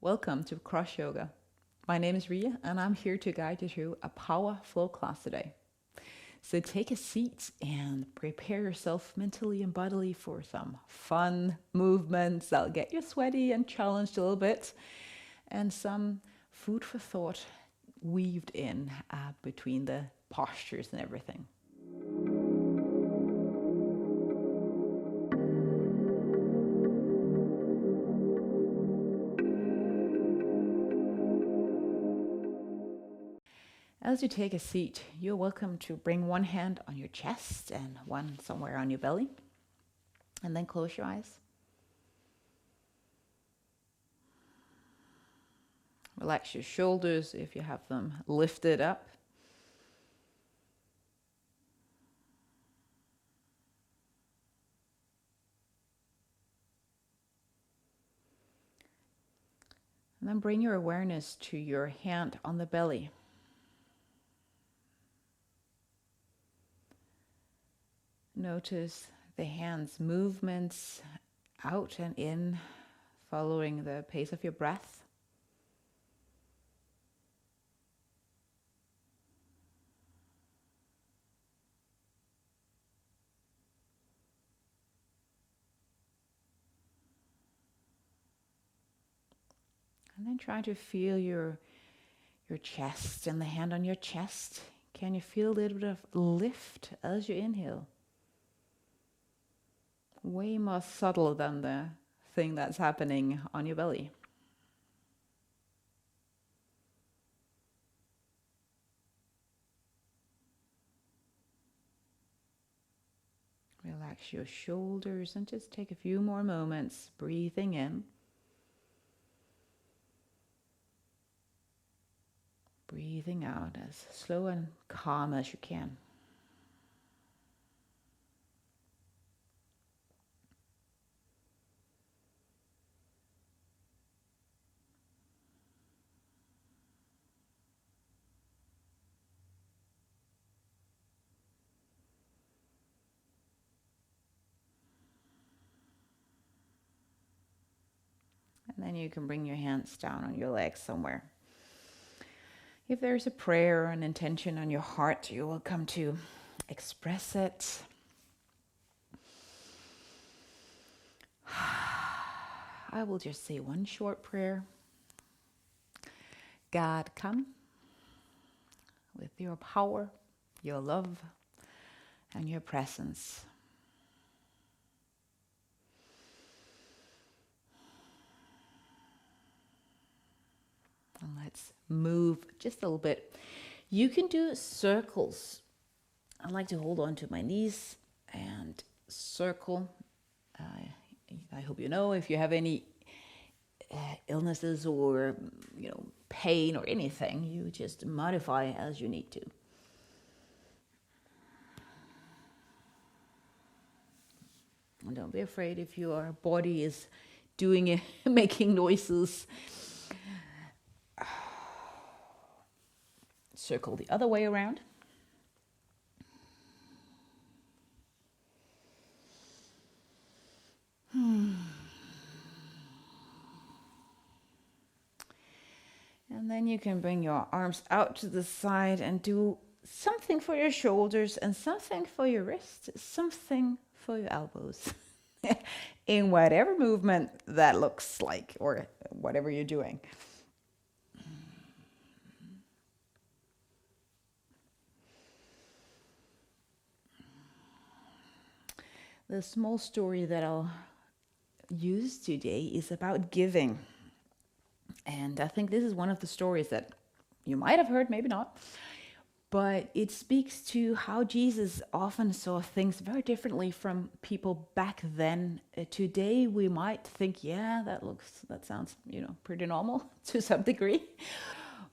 Welcome to Cross Yoga. My name is Ria and I'm here to guide you through a power flow class today. So take a seat and prepare yourself mentally and bodily for some fun movements that'll get you sweaty and challenged a little bit, and some food for thought weaved in between the postures and everything. As you take a seat, you're welcome to bring one hand on your chest and one somewhere on your belly, and then close your eyes. Relax your shoulders if you have them lifted up. And then bring your awareness to your hand on the belly. Notice the hand's movements out and in, following the pace of your breath. And then try to feel your chest and the hand on your chest. Can you feel a little bit of lift as you inhale? Way more subtle than the thing that's happening on your belly. Relax your shoulders and just take a few more moments breathing in. Breathing out as slow and calm as you can. And then you can bring your hands down on your legs somewhere. If there's a prayer or an intention on your heart, you're welcome to express it. I will just say one short prayer. God, come with your power, your love, and your presence. And let's move just a little bit. You can do circles. I like to hold on to my knees and circle. I hope you know if you have any illnesses or pain or anything, you just modify as you need to. And don't be afraid if your body is doing it, making noises. Circle the other way around. And then you can bring your arms out to the side and do something for your shoulders and something for your wrists, something for your elbows. In whatever movement that looks like, or whatever you're doing. The small story that I'll use today is about giving. And I think this is one of the stories that you might have heard, maybe not. But it speaks to how Jesus often saw things very differently from people back then. Today we might think, yeah, that sounds, pretty normal to some degree.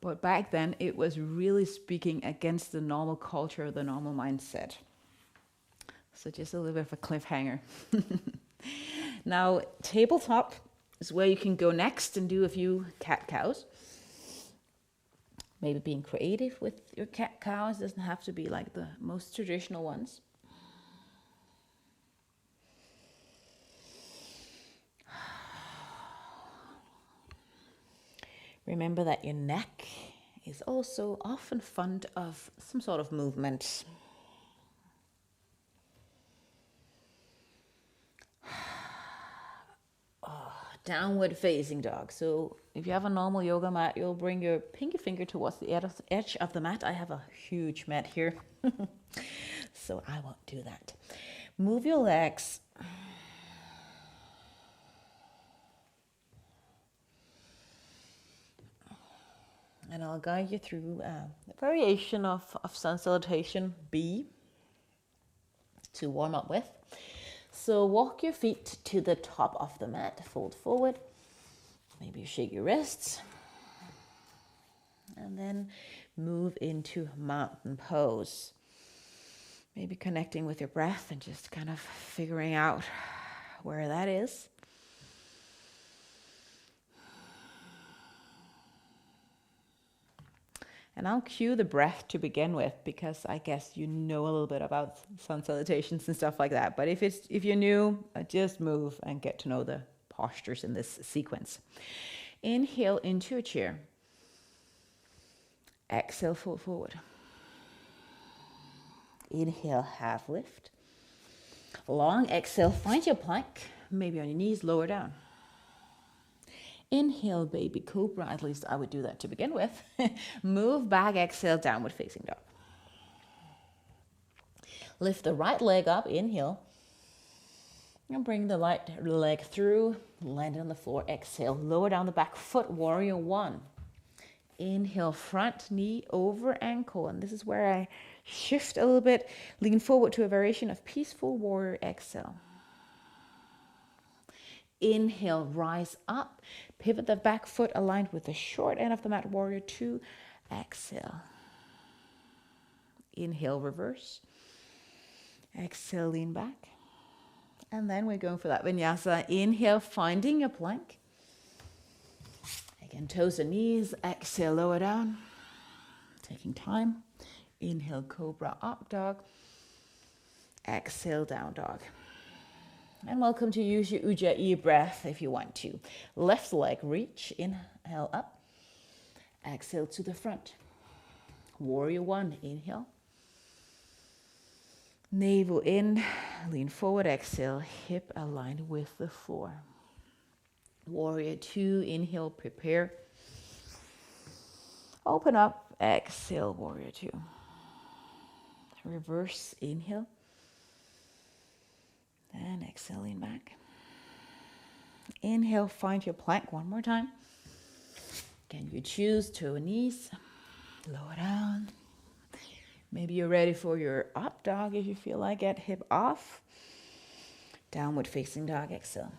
But back then it was really speaking against the normal culture, the normal mindset. So just a little bit of a cliffhanger. Now, tabletop is where you can go next and do a few cat-cows. Maybe being creative with your cat-cows. Doesn't have to be like the most traditional ones. Remember that your neck is also often fond of some sort of movement. Downward facing dog. So if you have a normal yoga mat, you'll bring your pinky finger towards the edge of the mat. I have a huge mat here, so I won't do that. Move your legs. And I'll guide you through a variation of sun salutation B to warm up with. So walk your feet to the top of the mat, fold forward. Maybe you shake your wrists. And then move into mountain pose. Maybe connecting with your breath and just kind of figuring out where that is. And I'll cue the breath to begin with, because I guess you know a little bit about sun salutations and stuff like that. But if you're new, just move and get to know the postures in this sequence. Inhale into a chair. Exhale, fold forward. Inhale, half lift. Long exhale, find your plank. Maybe on your knees, lower down. Inhale, baby cobra. At least I would do that to begin with. Move back, exhale, downward facing dog. Lift the right leg up, inhale. And bring the right leg through, land on the floor, exhale. Lower down the back foot, warrior one. Inhale, front knee over ankle. And this is where I shift a little bit, lean forward to a variation of peaceful warrior, exhale. Inhale, rise up, pivot the back foot aligned with the short end of the mat, warrior two, exhale. Inhale, reverse. Exhale, lean back. And then we're going for that vinyasa. Inhale, finding a plank. Again, toes and knees. Exhale, lower down. Taking time. Inhale, cobra, up dog. Exhale, down dog. And welcome to use your Ujjayi breath if you want to. Left leg, reach, inhale up. Exhale to the front. Warrior one, inhale. Navel in, lean forward, exhale, hip aligned with the floor. Warrior two, inhale, prepare. Open up, exhale, warrior two. Reverse, inhale. And exhale, lean back. Inhale, find your plank one more time. Can you choose toe and knees? Lower down. Maybe you're ready for your up dog if you feel like it. Hip off. Downward facing dog, exhale.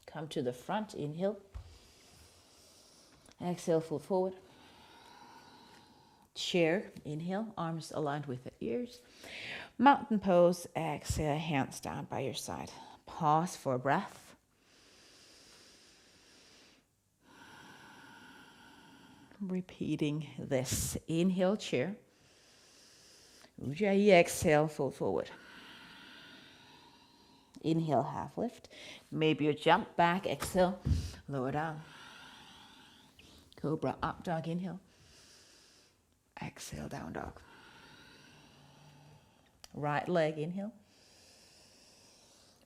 Come to the front, inhale. Exhale, fold forward. Chair, inhale, arms aligned with the ears. Mountain pose, exhale, hands down by your side. Pause for breath. Repeating this. Inhale, chair. Ujjayi, exhale, fold forward. Inhale, half lift. Maybe you jump back, exhale, lower down. Cobra, up dog, inhale. Exhale, down dog. Right leg, inhale.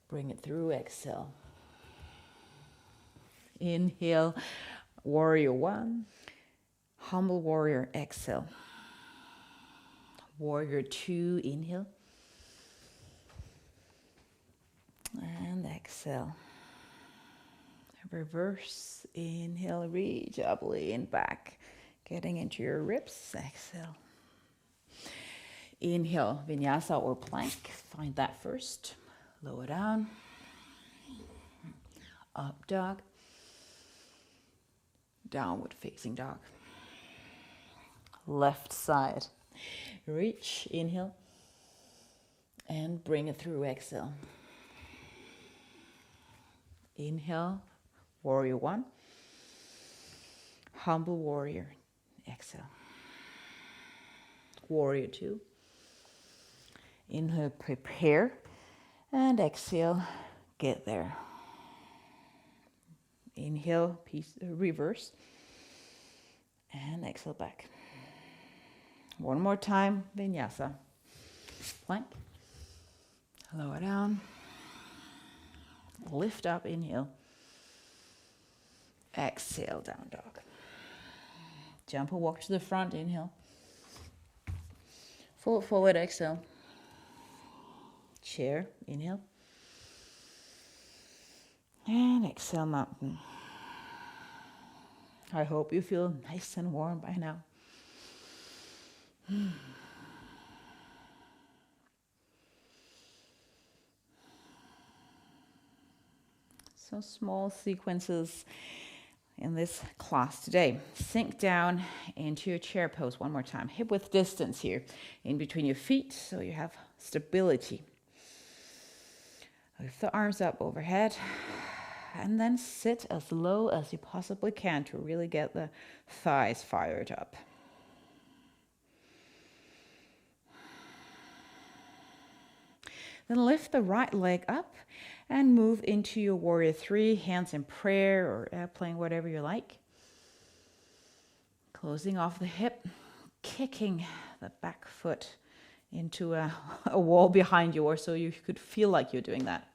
Bring it through, exhale. Inhale, warrior one. Humble warrior, exhale. Warrior two, inhale. And exhale. Reverse, inhale, reach up, lean back. Getting into your ribs, exhale. Inhale, vinyasa or plank. Find that first. Lower down. Up dog. Downward facing dog. Left side. Reach, inhale. And bring it through, exhale. Inhale, warrior one. Humble warrior, exhale. Warrior two. Inhale, prepare. And exhale, get there. Inhale, reverse. And exhale back. One more time, vinyasa. Plank. Lower down. Lift up, inhale. Exhale, down dog. Jump or walk to the front, inhale. Fold forward, exhale. Chair, inhale. And exhale, mountain. I hope you feel nice and warm by now. So small sequences in this class today. Sink down into your chair pose one more time. Hip width distance here in between your feet so you have stability. Lift the arms up overhead and then sit as low as you possibly can to really get the thighs fired up. Then lift the right leg up and move into your warrior three, hands in prayer or airplane, whatever you like. Closing off the hip, kicking the back foot into a wall behind you, or so you could feel like you're doing that.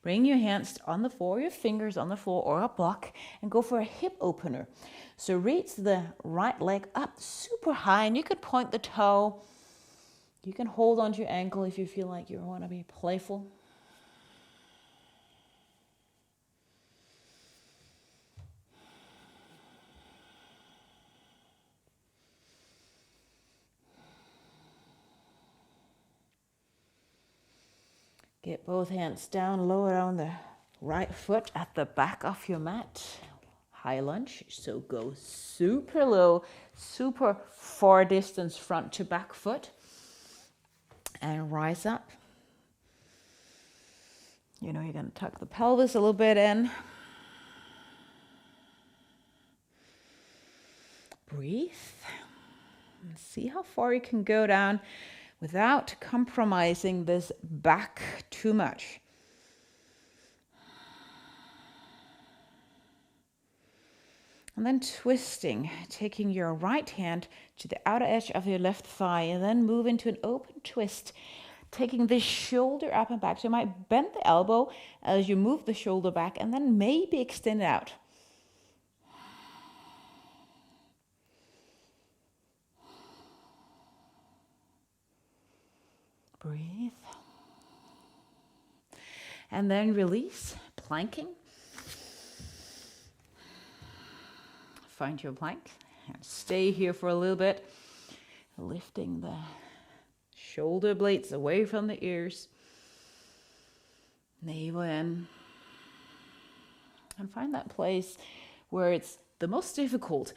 Bring your hands on the floor, your fingers on the floor or a block, and go for a hip opener. So reach the right leg up super high, and you could point the toe. You can hold onto your ankle if you feel like you want to be playful. Get both hands down, lower down the right foot at the back of your mat. High lunge, so go super low, super far distance front to back foot. And rise up. You know you're going to tuck the pelvis a little bit in. Breathe. And see how far you can go down without compromising this back too much. And then twisting, taking your right hand to the outer edge of your left thigh and then move into an open twist, taking the shoulder up and back. So you might bend the elbow as you move the shoulder back and then maybe extend it out. Breathe. And then release, planking. Find your plank and stay here for a little bit, lifting the shoulder blades away from the ears, navel in, and find that place where it's the most difficult.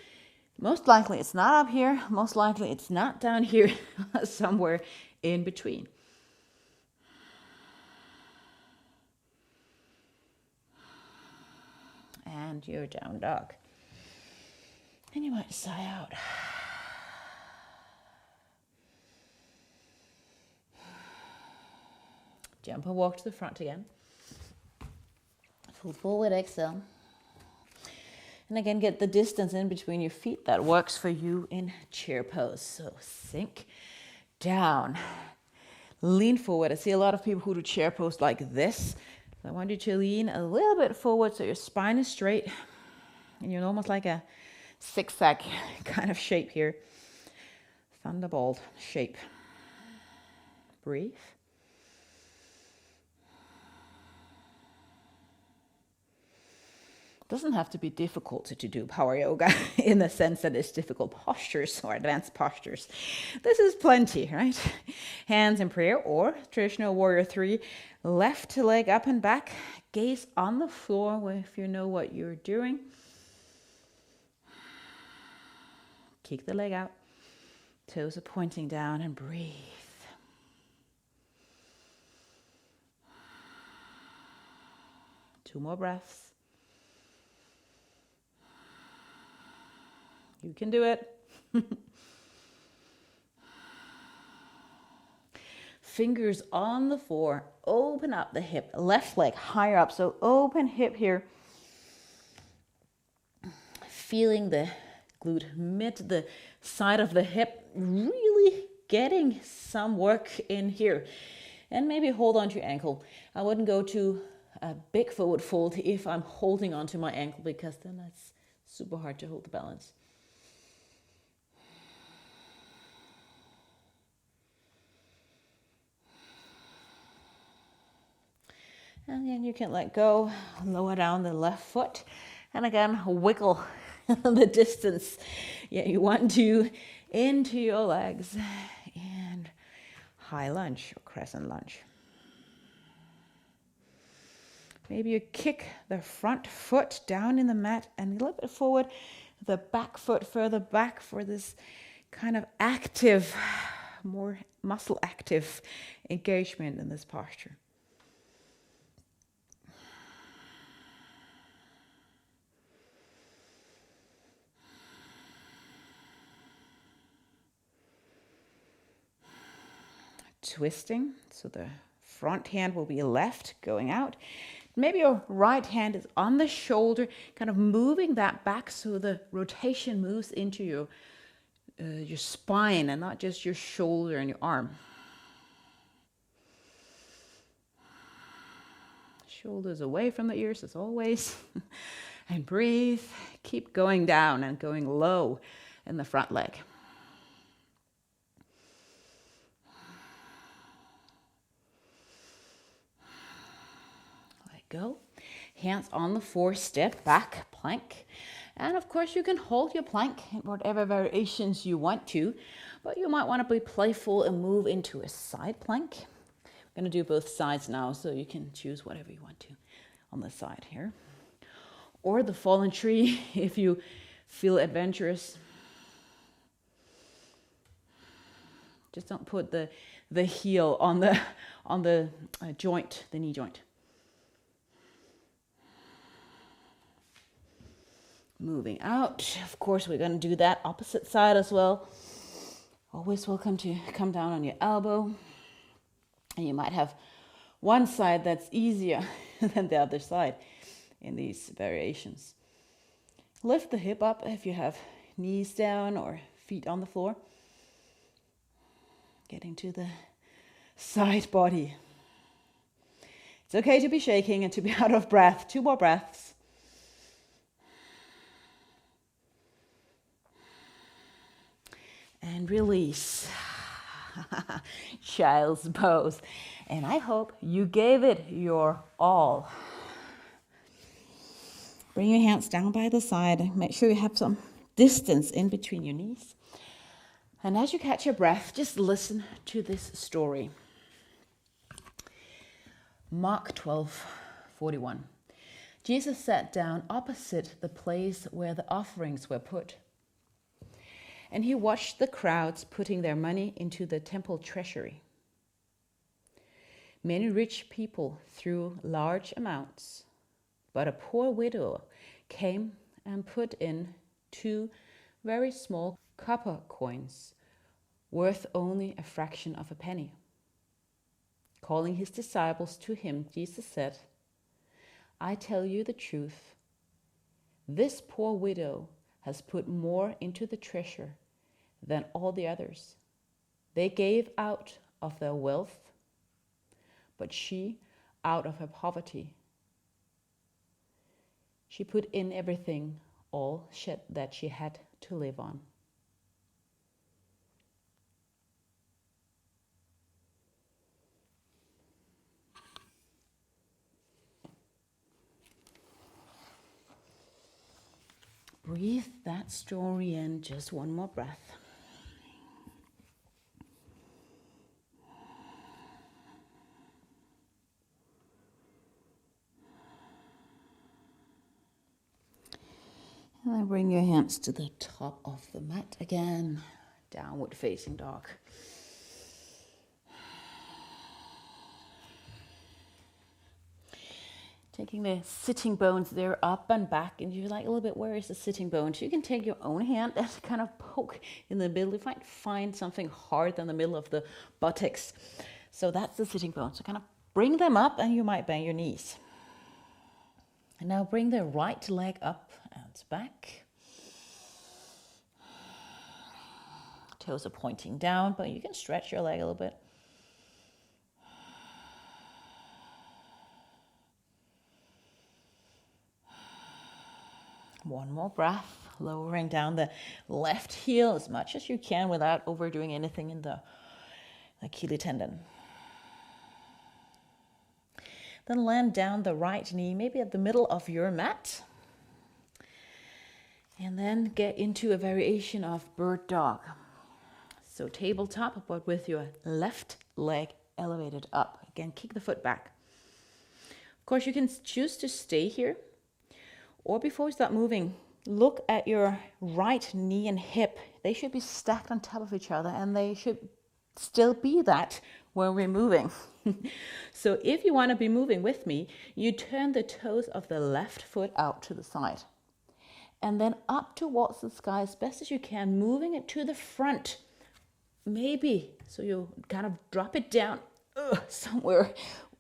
Most likely it's not up here, most likely it's not down here, somewhere in between. And your down dog. And you might sigh out. Jump and walk to the front again. Fold forward, exhale. And again, get the distance in between your feet that works for you in chair pose. So sink down. Lean forward. I see a lot of people who do chair pose like this. So I want you to lean a little bit forward so your spine is straight. And you're almost like a zigzag kind of shape here. Thunderbolt shape. Breathe. It doesn't have to be difficult to do power yoga in the sense that it's difficult postures or advanced postures. This is plenty, right? Hands in prayer or traditional warrior three. Left leg up and back. Gaze on the floor if you know what you're doing. Kick the leg out. Toes are pointing down and breathe. Two more breaths. You can do it. fingers on the floor, open up the hip, left leg higher up. So open hip here. Feeling the glute mid, the side of the hip, really getting some work in here. And maybe hold on to your ankle. I wouldn't go to a big forward fold if I'm holding onto my ankle, because then that's super hard to hold the balance. And then you can let go, lower down the left foot, and again, wiggle the distance. Yeah, you want to into your legs, and high lunge or crescent lunge. Maybe you kick the front foot down in the mat and a little bit forward, the back foot further back for this kind of active, more muscle active engagement in this posture. Twisting, so the front hand will be left going out. Maybe your right hand is on the shoulder, kind of moving that back so the rotation moves into your spine and not just your shoulder and your arm. Shoulders away from the ears as always. And breathe. Keep going down and going low in the front leg. Go. Hands on the floor, step back, plank. And of course you can hold your plank in whatever variations you want to, but you might want to be playful and move into a side plank. I'm going to do both sides now, so you can choose whatever you want to on the side here. Or the fallen tree if you feel adventurous. Just don't put the heel on the joint, the knee joint. Moving out. Of course, we're going to do that opposite side as well. Always welcome to come down on your elbow. And you might have one side that's easier than the other side in these variations. Lift the hip up if you have knees down or feet on the floor. Getting to the side body. It's okay to be shaking and to be out of breath. 2 more breaths. And release. Child's pose. And I hope you gave it your all. Bring your hands down by the side. Make sure you have some distance in between your knees. And as you catch your breath, just listen to this story. Mark 12:41. Jesus sat down opposite the place where the offerings were put. And he watched the crowds putting their money into the temple treasury. Many rich people threw large amounts, but a poor widow came and put in 2 very small copper coins, worth only a fraction of a penny. Calling his disciples to him, Jesus said, "I tell you the truth. This poor widow has put more into the treasure than all the others. They gave out of their wealth, but she, out of her poverty, she put in everything, all that she had to live on." Breathe that story in, just one more breath. And then bring your hands to the top of the mat again, downward facing dog. Taking the sitting bones there up and back, and you're like a little bit, where is the sitting bones? You can take your own hand and kind of poke in the middle. You might find something hard in the middle of the buttocks. So that's the sitting bones. So kind of bring them up and you might bend your knees. And now bring the right leg up and back. Toes are pointing down, but you can stretch your leg a little bit. One more breath, lowering down the left heel as much as you can without overdoing anything in the Achilles tendon. Then land down the right knee, maybe at the middle of your mat. And then get into a variation of bird dog. So tabletop, but with your left leg elevated up. Again, kick the foot back. Of course, you can choose to stay here. Or before we start moving, look at your right knee and hip. They should be stacked on top of each other, and they should still be that when we're moving. So if you want to be moving with me, you turn the toes of the left foot out to the side. And then up towards the sky as best as you can, moving it to the front. Maybe, so you kind of drop it down somewhere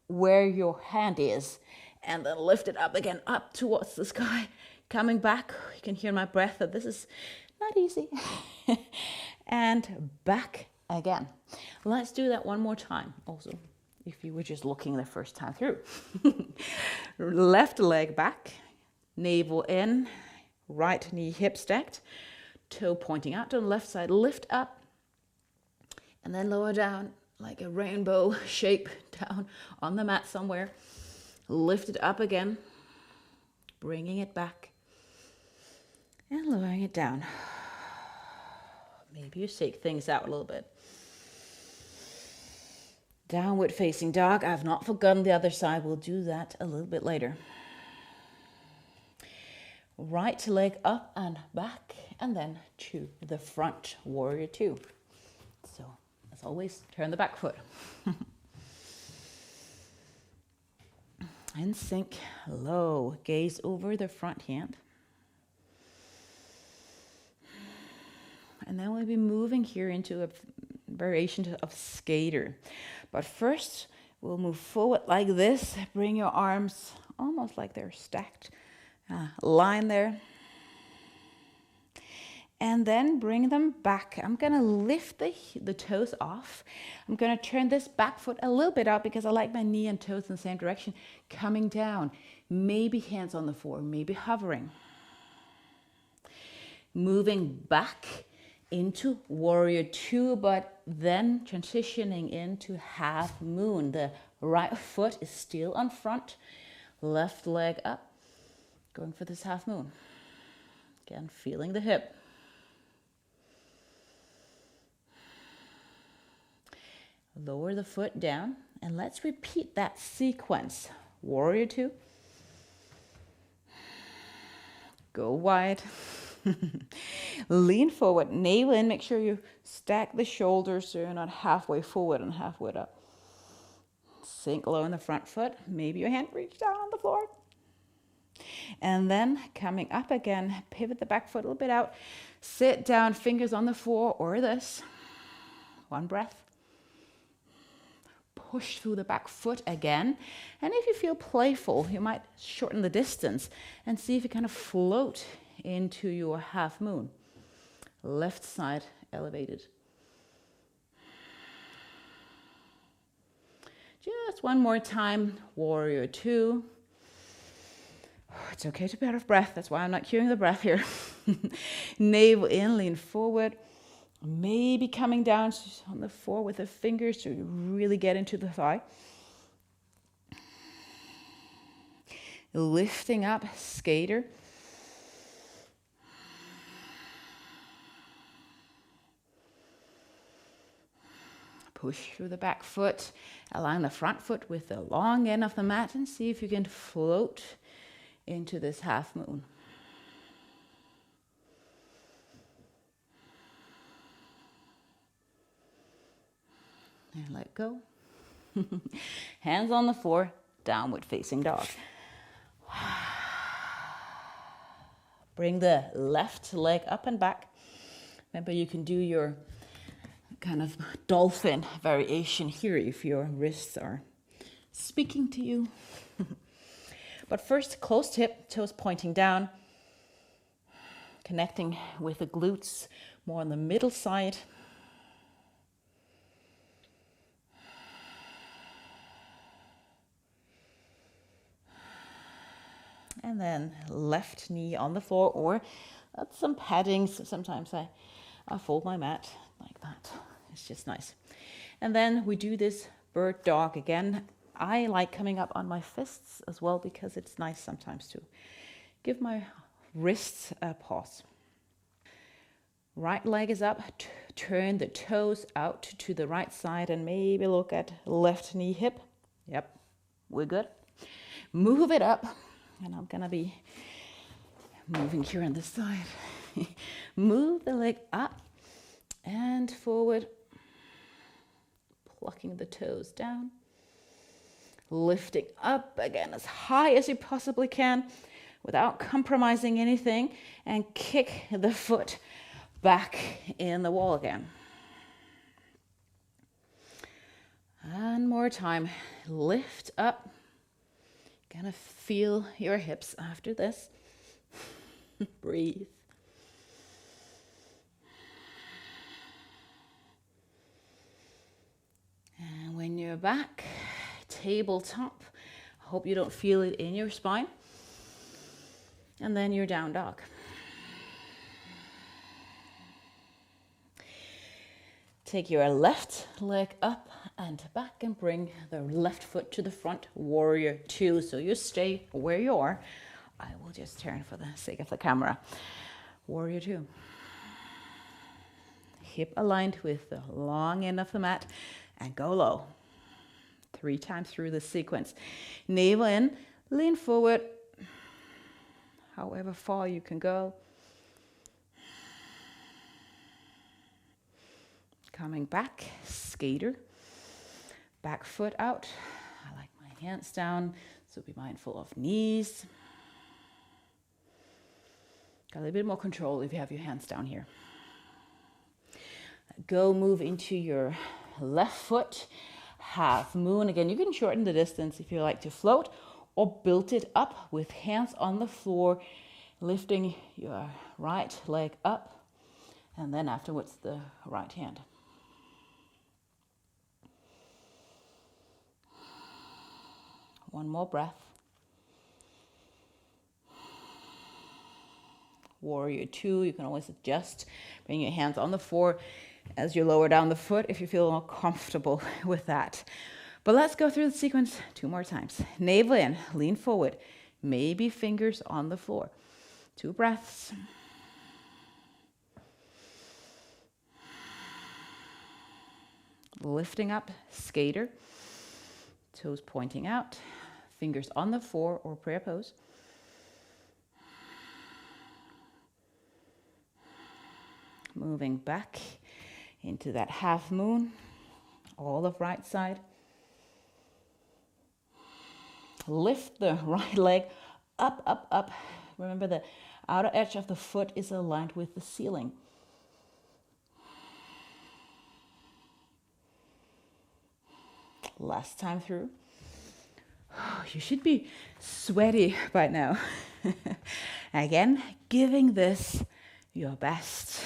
where your hand is. And then lift it up again, up towards the sky. Coming back, you can hear my breath that this is not easy. And back again. Let's do that one more time. Also, if you were just looking the first time through. Left leg back, navel in, right knee hip stacked, toe pointing out to the left side, lift up, and then lower down like a rainbow shape down on the mat somewhere. Lift it up again, bringing it back, and lowering it down. Maybe you shake things out a little bit. Downward facing dog. I've not forgotten the other side. We'll do that a little bit later. Right leg up and back, and then to the front, warrior two. So, as always, turn the back foot. And sink low, gaze over the front hand. And then we'll be moving here into a variation of skater. But first, we'll move forward like this. Bring your arms almost like they're stacked. Line there. And then bring them back. I'm going to lift the toes off. I'm going to turn this back foot a little bit out because I like my knee and toes in the same direction. Coming down. Maybe hands on the floor. Maybe hovering. Moving back into warrior two, but then transitioning into half moon. The right foot is still on front. Left leg up. Going for this half moon. Again, feeling the hip. Lower the foot down, and let's repeat that sequence. Warrior two. Go wide. Lean forward, navel in. Make sure you stack the shoulders so you're not halfway forward and halfway up. Sink low in the front foot. Maybe your hand reach down on the floor. And then coming up again, pivot the back foot a little bit out. Sit down, fingers on the floor or this. One breath. Push through the back foot again. And if you feel playful, you might shorten the distance and see if you kind of float into your half moon. Left side elevated. Just one more time. Warrior two. It's okay to be out of breath. That's why I'm not cueing the breath here. Navel in, lean forward. Maybe coming down on the floor with the fingers to really get into the thigh. Lifting up, skater. Push through the back foot. Align the front foot with the long end of the mat and see if you can float into this half moon. And let go. Hands on the floor, downward facing dog. Bring the left leg up and back. Remember, you can do your kind of dolphin variation here if your wrists are speaking to you. But first, closed hip, toes pointing down, connecting with the glutes more on the middle side. And then left knee on the floor, or some paddings. Sometimes I fold my mat like that. It's just nice. And then we do this bird dog again. I like coming up on my fists as well because it's nice sometimes to give my wrists a pause. Right leg is up, turn the toes out to the right side and maybe look at left knee hip. Yep, we're good. Move it up, and I'm gonna be moving here on this side. Move the leg up and forward, plucking the toes down. Lifting up again as high as you possibly can without compromising anything, and kick the foot back in the wall again. And more time. Lift up. Gonna feel your hips after this. Breathe. And when you're back, tabletop. I hope you don't feel it in your spine. And then you're down dog. Take your left leg up and back and bring the left foot to the front, warrior two. So you stay where you are. I will just turn for the sake of the camera. Warrior two. Hip aligned with the long end of the mat and go low. 3 times through the sequence. Navel in, lean forward, however far you can go. Coming back, skater, back foot out. I like my hands down, so be mindful of knees. Got a little bit more control if you have your hands down here. Go move into your left foot. Half moon. Again, you can shorten the distance if you like to float, or build it up with hands on the floor, lifting your right leg up, and then afterwards the right hand. One more breath. Warrior two, you can always adjust, bring your hands on the floor as you lower down the foot if you feel more comfortable with that. But let's go through the sequence 2 more times. Navel in, lean forward, maybe fingers on the floor. 2 breaths. Lifting up, skater, toes pointing out, fingers on the floor or prayer pose. Moving back into that half moon, all of right side. Lift the right leg up, up, up. Remember the outer edge of the foot is aligned with the ceiling. Last time through. You should be sweaty by now. Again, giving this your best.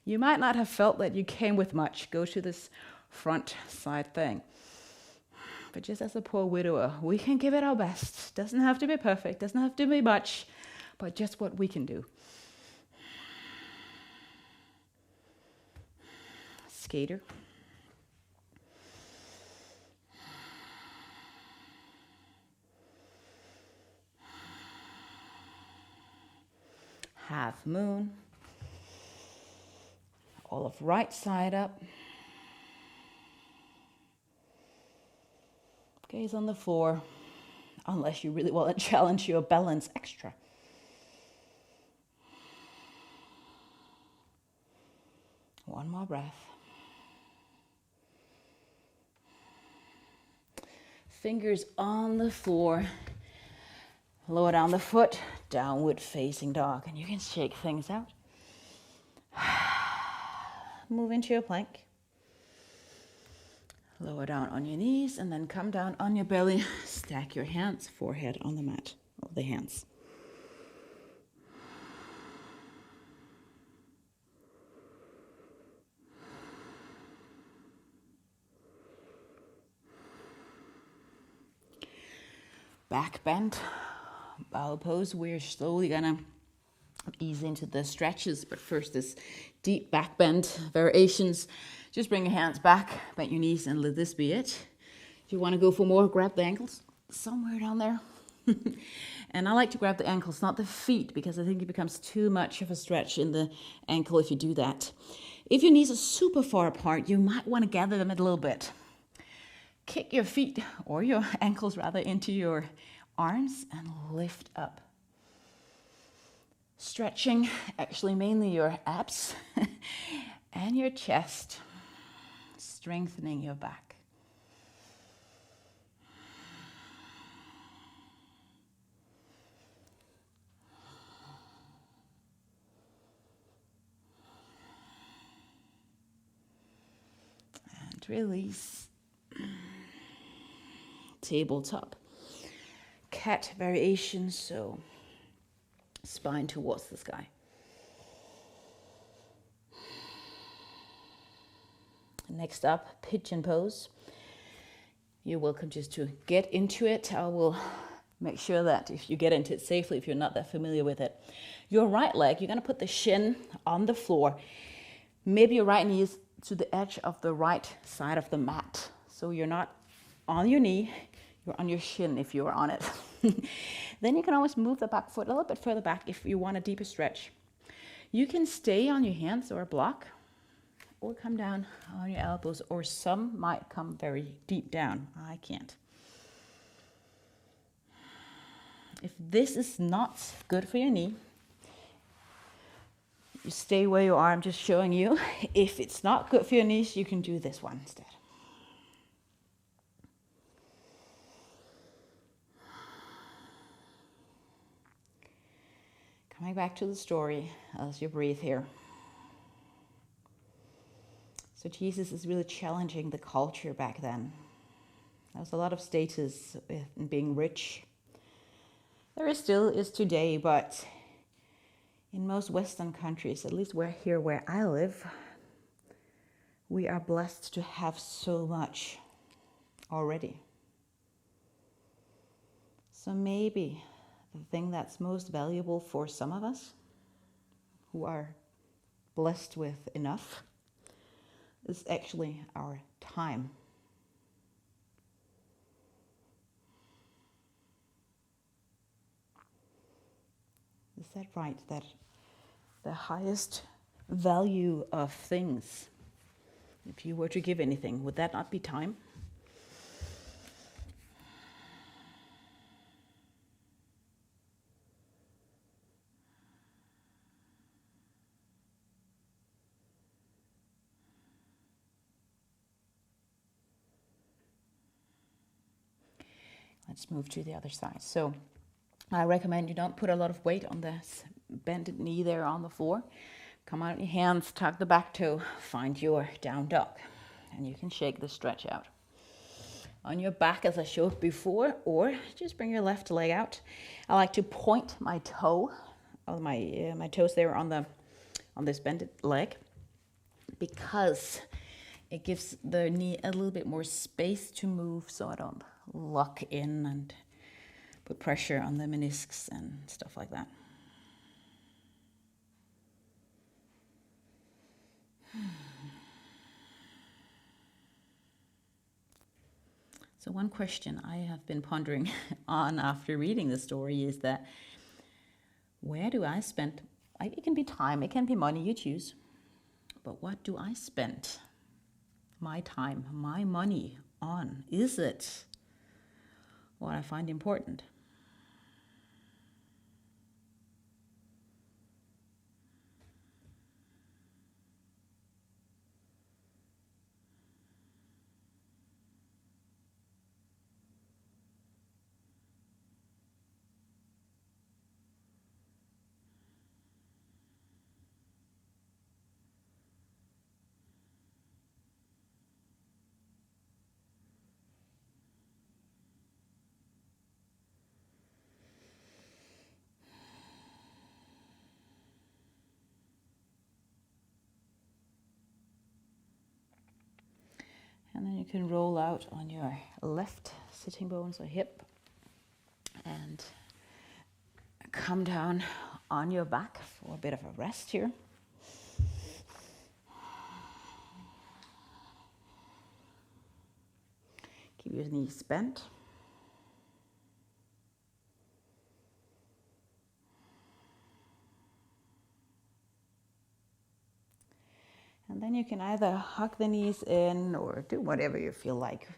You might not have felt that you came with much. Go to this front side thing. But just as a poor widower, we can give it our best. Doesn't have to be perfect, doesn't have to be much, but just what we can do. Skater. Half moon. All of right side up. Gaze on the floor, unless you really want to challenge your balance extra. One more breath. Fingers on the floor. Lower down the foot, downward facing dog. And you can shake things out. move into your plank. Lower down on your knees and then come down on your belly. Stack your hands, forehead on the mat, or the hands. Back bend, bow pose. We're slowly gonna ease into the stretches, but first this deep back bend variations. Just bring your hands back, bend your knees, and let this be it. If you want to go for more, grab the ankles somewhere down there. And I like to grab the ankles, not the feet, because I think it becomes too much of a stretch in the ankle if you do that. If your knees are super far apart, you might want to gather them a little bit. Kick your feet, or your ankles rather, into your arms and lift up. Stretching actually mainly your abs and your chest, strengthening your back. And release. Tabletop. Cat variation, so spine towards the sky. Next up, pigeon pose. You're welcome just to get into it. I will make sure that if you get into it safely, if you're not that familiar with it. Your right leg, you're going to put the shin on the floor. Maybe your right knee is to the edge of the right side of the mat. So you're not on your knee, you're on your shin if you're on it. Then you can always move the back foot a little bit further back if you want a deeper stretch. You can stay on your hands or block, or come down on your elbows, or some might come very deep down. I can't. If this is not good for your knee, you stay where you are. I'm just showing you. If it's not good for your knees, you can do this one instead. Coming back to the story as you breathe here. So Jesus is really challenging the culture back then. There was a lot of status in being rich. There still is today, but in most Western countries, at least where I live, we are blessed to have so much already. So maybe the thing that's most valuable for some of us who are blessed with enough is actually our time. Is that right? That the highest value of things, if you were to give anything, would that not be time? Let's move to the other side. So I recommend you don't put a lot of weight on this bended knee there on the floor. Come out on your hands, tuck the back toe, find your down dog, and you can shake the stretch out. On your back, as I showed before, or just bring your left leg out. I like to point my toe, or my toes there on this bended leg, because it gives the knee a little bit more space to move, so I don't lock in and put pressure on the meniscus and stuff like that. So one question I have been pondering on after reading the story is that, where do I spend, it can be time, it can be money, you choose, but what do I spend my time, my money on? Is it what I find important? And then you can roll out on your left sitting bones or hip and come down on your back for a bit of a rest here. Keep your knees bent. And then you can either hug the knees in or do whatever you feel like.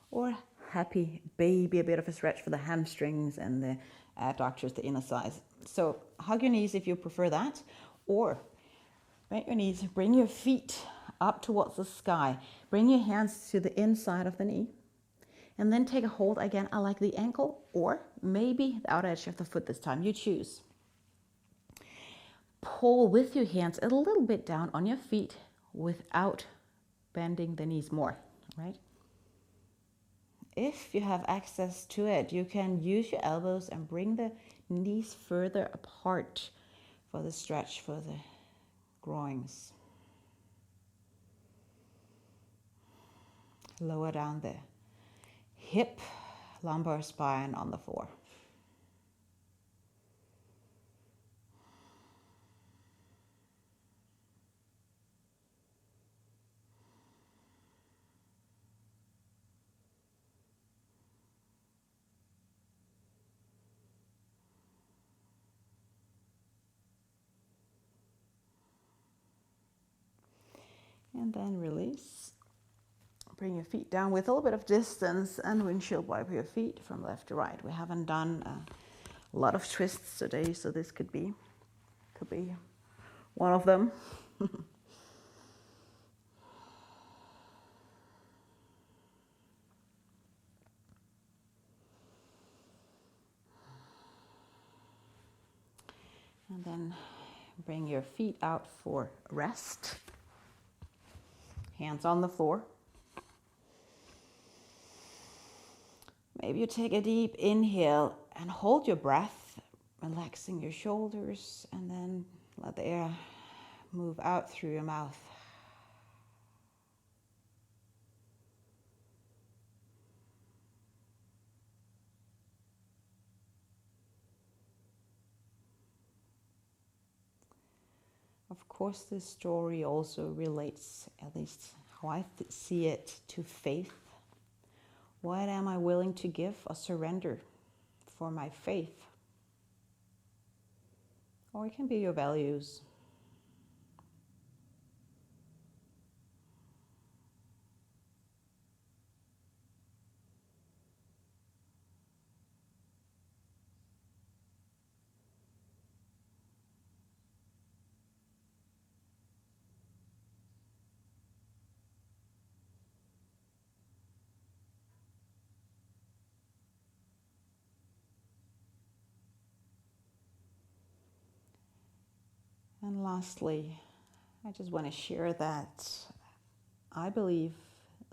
Or happy baby, a bit of a stretch for the hamstrings and the adductors, the inner thighs. So hug your knees if you prefer that. Or bend your knees, bring your feet up towards the sky. Bring your hands to the inside of the knee. And then take a hold again. I like the ankle or maybe the outer edge of the foot this time. You choose. Pull with your hands a little bit down on your feet without bending the knees more, right? If you have access to it, you can use your elbows and bring the knees further apart for the stretch for the groins. Lower down the hip, lumbar spine on the floor. And then release. Bring your feet down with a little bit of distance and windshield wiper your feet from left to right. We haven't done a lot of twists today, so this could be one of them. And then bring your feet out for rest. Hands on the floor. Maybe you take a deep inhale and hold your breath, relaxing your shoulders, and then let the air move out through your mouth. Of course, this story also relates, at least how I see it, to faith. What am I willing to give or surrender for my faith? Or it can be your values. And lastly, I just want to share that I believe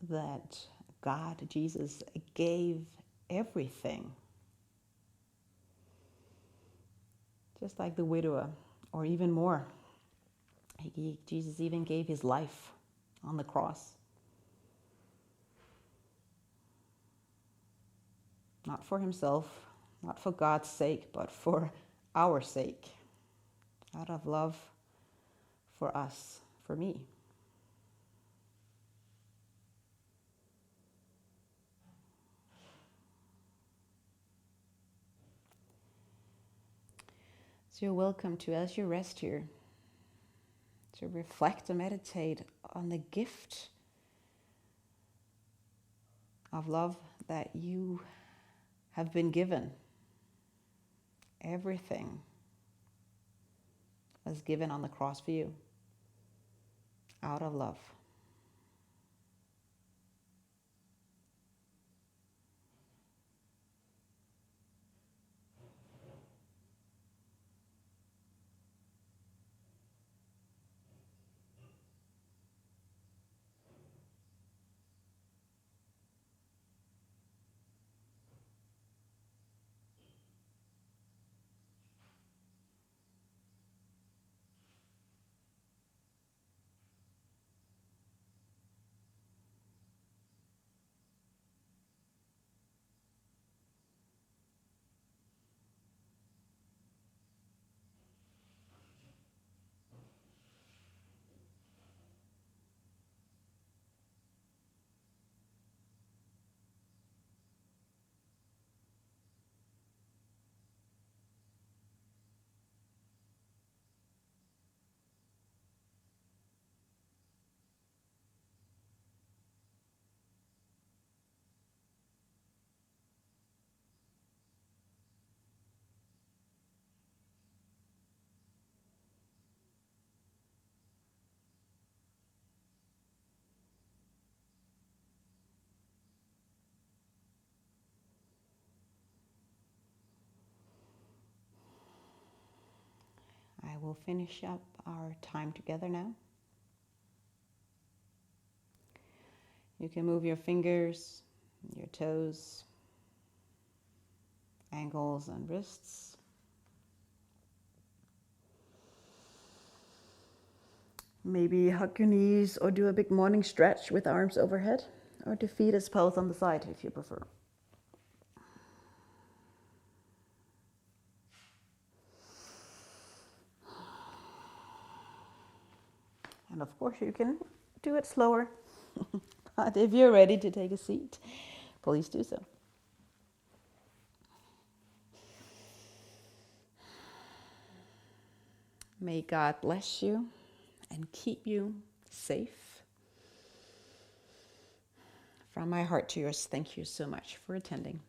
that God, Jesus, gave everything. Just like the widower, or even more. Jesus even gave his life on the cross. Not for himself, not for God's sake, but for our sake. Out of love for us, for me. So you're welcome to, as you rest here, to reflect and meditate on the gift of love that you have been given. Everything was given on the cross for you, out of love. we'll finish up our time together now. You can move your fingers, your toes, ankles and wrists. Maybe hug your knees or do a big morning stretch with arms overhead, or do feet as pose on the side if you prefer. And of course you can do it slower. But if you're ready to take a seat, please do so. May God bless you and keep you safe. From my heart to yours, thank you so much for attending.